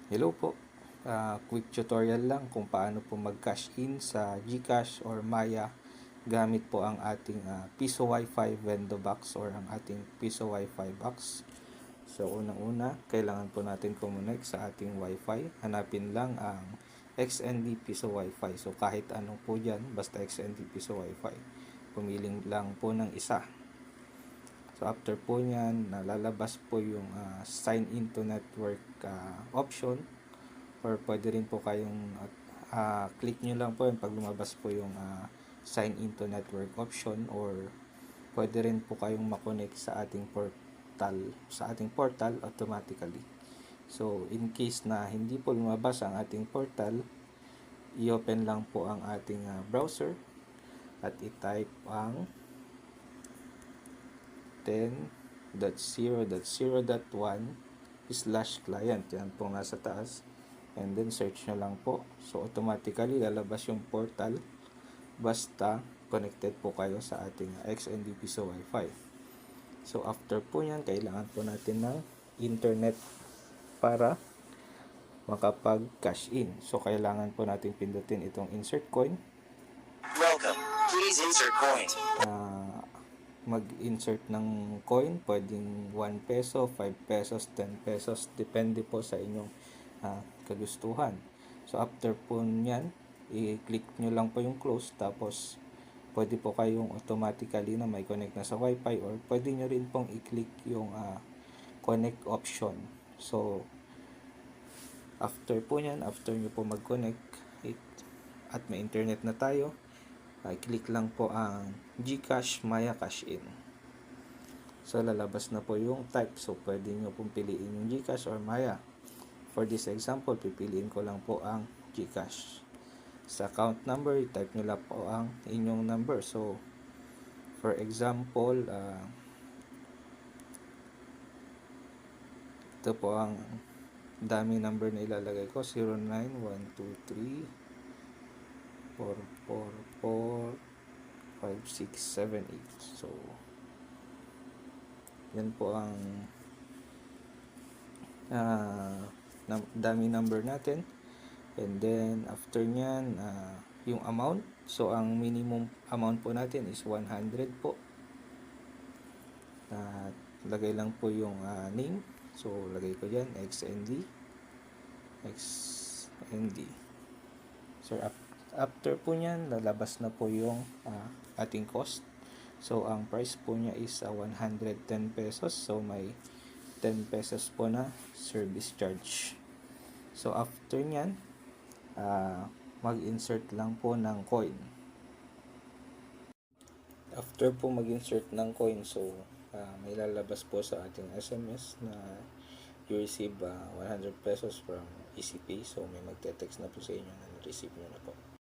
Hello po. Quick tutorial lang kung paano po mag-cash in sa GCash or Maya gamit po ang ating Piso Wi-Fi Vendo Box or ang ating Piso Wi-Fi box. So unang-una, kailangan po natin kumonek sa ating Wi-Fi. Hanapin lang ang XND Piso Wi-Fi. So kahit ano po dyan, basta XND Piso Wi-Fi. Pumiling lang po ng isa. So after po nyan, nalalabas po yung sign into network option, or pwede rin po kayong click nyo lang po yun pag lumabas po yung sign into network option, or pwede rin po kayong makonect sa ating portal automatically. So in case na hindi po lumabas ang ating portal, i-open lang po ang ating browser at i-type ang 10.0.0.1/client. Yan po nasa taas. And then search nyo lang po. So automatically lalabas yung portal basta connected po kayo sa ating XND Piso Wi-Fi. So after po yan, kailangan po natin ng internet para makapag-cash in. So kailangan po natin pindutin itong insert coin. Welcome. Please insert coin. Mag-insert ng coin, pwedeng 1 peso, 5 pesos, 10 pesos, depende po sa inyong kagustuhan. So after po nyan, i-click nyo lang po yung close, tapos pwede po kayong automatically na may connect na sa wifi, or pwede nyo rin pong i-click yung connect option. So after po nyan, after nyo po mag-connect at may internet na tayo, i-click lang po ang GCash Maya Cash In. So lalabas na po yung type. So pwede nyo pong piliin yung GCash or Maya. For this example, pipiliin ko lang po ang GCash. Sa account number, i-type nyo lang po ang inyong number. So for example, ito po ang dami number na ilalagay ko. 09123 4445678. So yan po ang dami number natin. And then after nyan, yung amount. So ang minimum amount po natin is 100 po. Lagay lang po yung name. So lagay ko dyan XND. So after po nyan, lalabas na po yung ating cost. So ang price po niya is 110 pesos. So may 10 pesos po na service charge. So after nyan, mag-insert lang po ng coin. After po mag-insert ng coin, so may lalabas po sa ating SMS na you receive 100 pesos from ECPay. So may magte-text na po sa inyo na receive nyo na po.